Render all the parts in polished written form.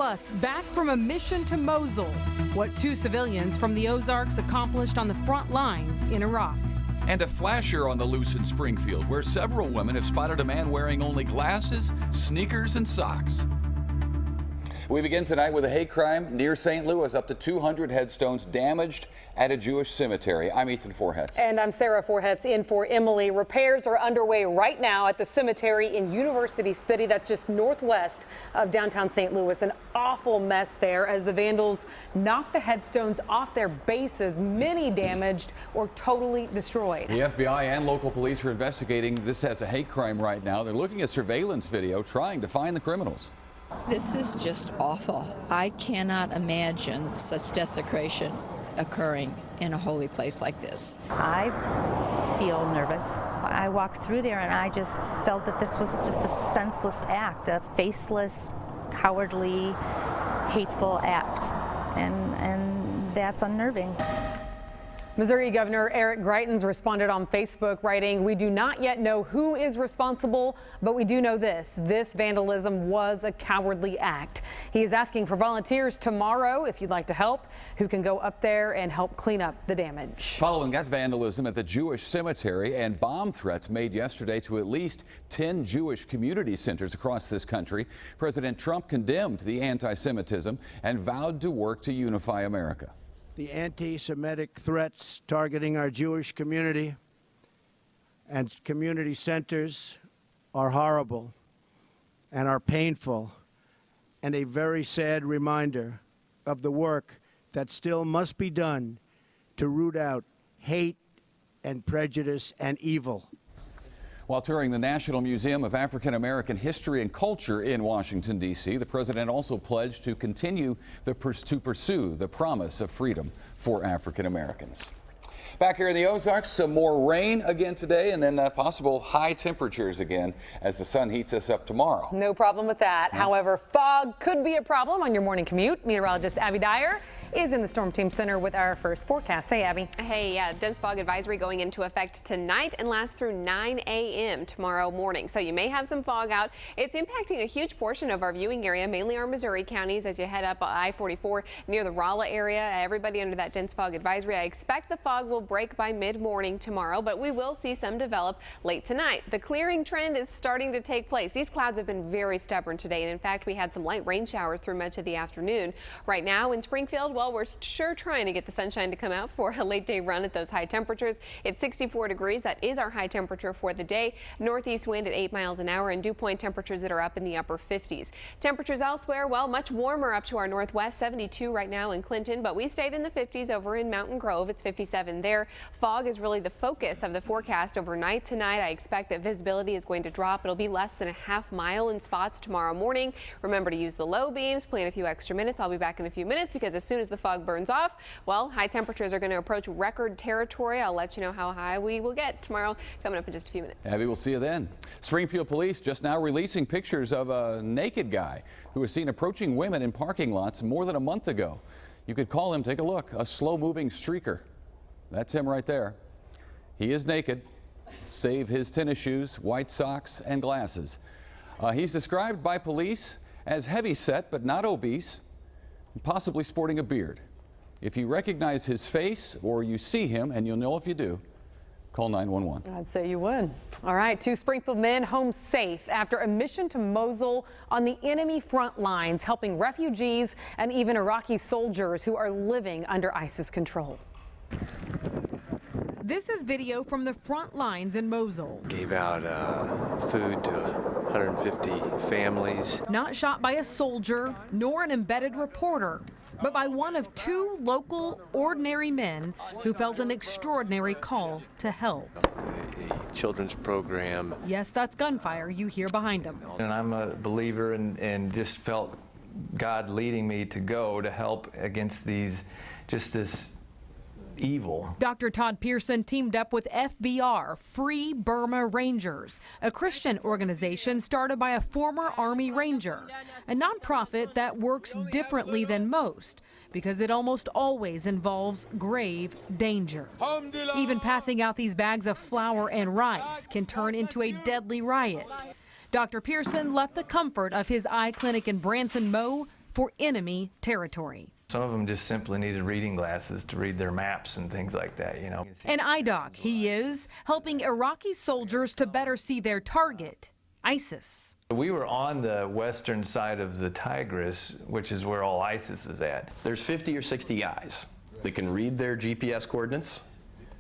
Plus, back from a mission to Mosul, what 2 civilians from the Ozarks accomplished on the front lines in Iraq. And a flasher on the loose in Springfield, where several women have spotted a man wearing only glasses, sneakers, and socks. We begin tonight with a hate crime near St. Louis. Up to 200 headstones damaged at a Jewish cemetery. I'm Sara Forhetz. And I'm Sara Forhetz in for Emily. Repairs are underway right now at the cemetery in University City. That's just northwest of downtown St. Louis. An awful mess there as the vandals knocked the headstones off their bases, many damaged or totally destroyed. The FBI and local police are investigating this as a hate crime right now. They're looking at surveillance video trying to find the criminals. This is just awful. I cannot imagine such desecration occurring in a holy place like this. I feel nervous. I walked through there and I just felt that this was just a senseless act, a faceless, cowardly, hateful act, and that's unnerving. Missouri Governor Eric Greitens responded on Facebook writing, "We do not yet know who is responsible, but we do know this vandalism was a cowardly act." He is asking for volunteers tomorrow, if you'd like to help, who can go up there and help clean up the damage. Following that vandalism at the Jewish cemetery and bomb threats made yesterday to at least 10 Jewish community centers across this country, President Trump condemned the anti-Semitism and vowed to work to unify America. The anti-Semitic threats targeting our Jewish community and community centers are horrible and are painful and a very sad reminder of the work that still must be done to root out hate and prejudice and evil. While touring the National Museum of African American History and Culture in Washington, D.C., the president also pledged to continue to pursue the promise of freedom for African Americans. Back here in the Ozarks, some more rain again today, and then possible high temperatures again as the sun heats us up tomorrow. No problem with that. However, fog could be a problem on your morning commute. Meteorologist Abby Dyer is in the Storm Team Center with our first forecast. Hey, Abby. Hey, yeah, dense fog advisory going into effect tonight and lasts through 9 a.m. tomorrow morning. So you may have some fog out. It's impacting a huge portion of our viewing area, mainly our Missouri counties as you head up I-44 near the Rolla area. Everybody under that dense fog advisory. I expect the fog will break by mid-morning tomorrow, but we will see some develop late tonight. The clearing trend is starting to take place. These clouds have been very stubborn today, and in fact, we had some light rain showers through much of the afternoon. Right now in Springfield, well, we're sure trying to get the sunshine to come out for a late day run at those high temperatures. It's 64 degrees. That is our high temperature for the day. Northeast wind at 8 miles an hour and dew point temperatures that are up in the upper 50s. Temperatures elsewhere, well, much warmer up to our northwest, 72 right now in Clinton, but we stayed in the 50s over in Mountain Grove. It's 57 there. Fog is really the focus of the forecast overnight tonight. I expect that visibility is going to drop. It'll be less than a half mile in spots tomorrow morning. Remember to use the low beams, plan a few extra minutes. I'll be back in a few minutes because as soon as the fog burns off, well, high temperatures are going to approach record territory. I'll let you know how high we will get tomorrow coming up in just a few minutes. Abby, we'll see you then. Springfield police just now releasing pictures of a naked guy who was seen approaching women in parking lots more than a month ago. You could call him, take a look, a slow-moving streaker. That's him right there. He is naked, save his tennis shoes, white socks, and glasses. He's described by police as heavy-set but not obese, and possibly sporting a beard. If you recognize his face or you see him, and you'll know if you do, call 911. I'd say you would. All right, 2 Springfield men home safe after a mission to Mosul on the enemy front lines, helping refugees and even Iraqi soldiers who are living under ISIS control. This is video from the front lines in Mosul. Gave out food to 150 families. Not shot by a soldier nor an embedded reporter, but by one of 2 local, ordinary men who felt an extraordinary call to help. A children's program. Yes, that's gunfire you hear behind him. And I'm a believer and just felt God leading me to go to help against this evil. Dr. Todd Pearson teamed up with FBR, Free Burma Rangers, a Christian organization started by a former Army Ranger, a nonprofit that works differently than most because it almost always involves grave danger. Even passing out these bags of flour and rice can turn into a deadly riot. Dr. Pearson left the comfort of his eye clinic in Branson, Mo for enemy territory. Some of them just simply needed reading glasses to read their maps and things like that, you know. An eye doc, he is, helping Iraqi soldiers to better see their target, ISIS. We were on the western side of the Tigris, which is where all ISIS is at. There's 50 or 60 guys that can read their GPS coordinates.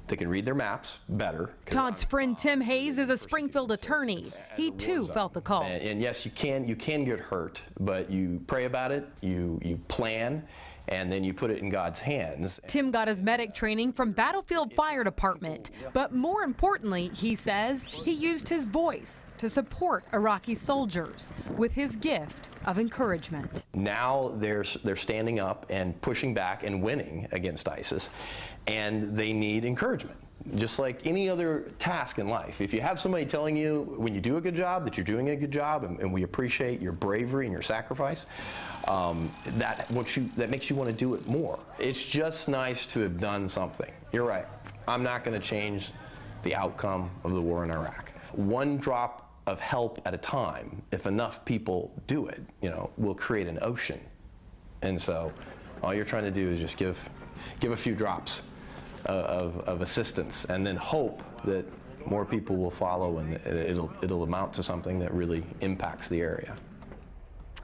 They can read their maps better. Todd's friend Tim Hayes is a Springfield attorney. He too felt the call. And yes, you can get hurt, but you pray about it, you plan, and then you put it in God's hands. Tim got his medic training from Battlefield Fire Department, but more importantly, he says he used his voice to support Iraqi soldiers with his gift of encouragement. Now they're standing up and pushing back and winning against ISIS, and they need encouragement. Just like any other task in life. If you have somebody telling you when you do a good job that you're doing a good job, and we appreciate your bravery and your sacrifice, that makes you want to do it more. It's just nice to have done something. You're right. I'm not going to change the outcome of the war in Iraq. One drop of help at a time, if enough people do it, will create an ocean. And so all you're trying to do is just give a few drops of assistance, and then hope that more people will follow, and it'll amount to something that really impacts the area.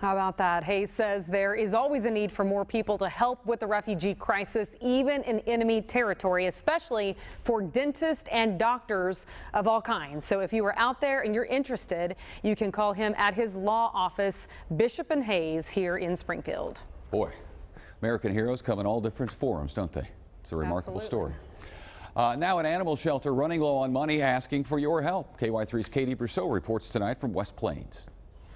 How about that? Hayes says there is always a need for more people to help with the refugee crisis, even in enemy territory, especially for dentists and doctors of all kinds. So if you are out there and you're interested, you can call him at his law office, Bishop and Hayes, here in Springfield. Boy, American heroes come in all different forms, don't they? It's a remarkable story. Now an animal shelter running low on money, asking for your help. KY3's Katie Brousseau reports tonight from West Plains.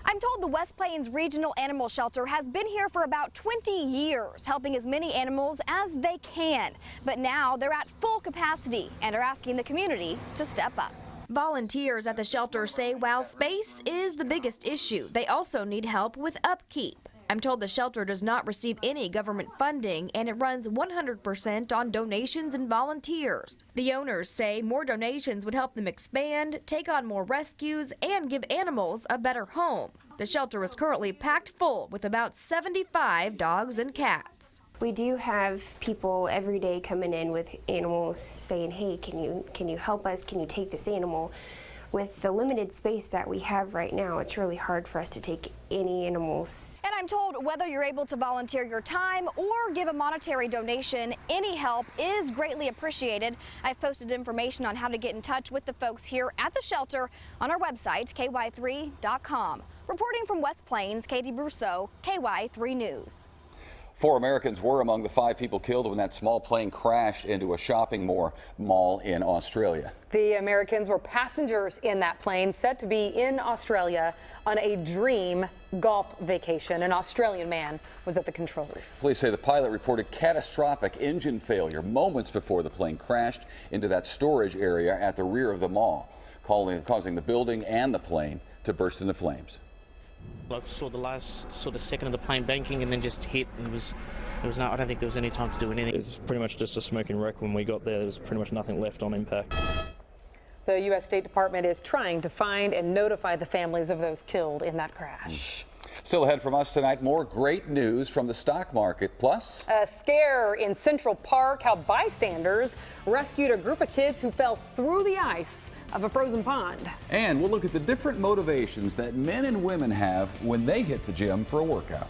I'm told the West Plains Regional Animal Shelter has been here for about 20 years, helping as many animals as they can. But now they're at full capacity and are asking the community to step up. Volunteers at the shelter say while space is the biggest issue, they also need help with upkeep. I'm told the shelter does not receive any government funding, and it runs 100% on donations and volunteers. The owners say more donations would help them expand, take on more rescues, and give animals a better home. The shelter is currently packed full with about 75 dogs and cats. We do have people every day coming in with animals saying, hey, can you help us? Can you take this animal? With the limited space that we have right now, it's really hard for us to take any animals. And I'm told whether you're able to volunteer your time or give a monetary donation, any help is greatly appreciated. I've posted information on how to get in touch with the folks here at the shelter on our website, ky3.com. Reporting from West Plains, Katie Brousseau, KY3 News. 4 Americans were among the 5 people killed when that small plane crashed into a shopping mall in Australia. The Americans were passengers in that plane, said to be in Australia on a dream golf vacation. An Australian man was at the controls. Police say the pilot reported catastrophic engine failure moments before the plane crashed into that storage area at the rear of the mall, causing the building and the plane to burst into flames. I saw the last second of the plane banking and then just hit, and it was I don't think there was any time to do anything. It was pretty much just a smoking wreck when we got there. There was pretty much nothing left on impact. The U.S. State Department is trying to find and notify the families of those killed in that crash. Still ahead from us tonight, more great news from the stock market. Plus, a scare in Central Park, how bystanders rescued a group of kids who fell through the ice of a frozen pond. And we'll look at the different motivations that men and women have when they hit the gym for a workout.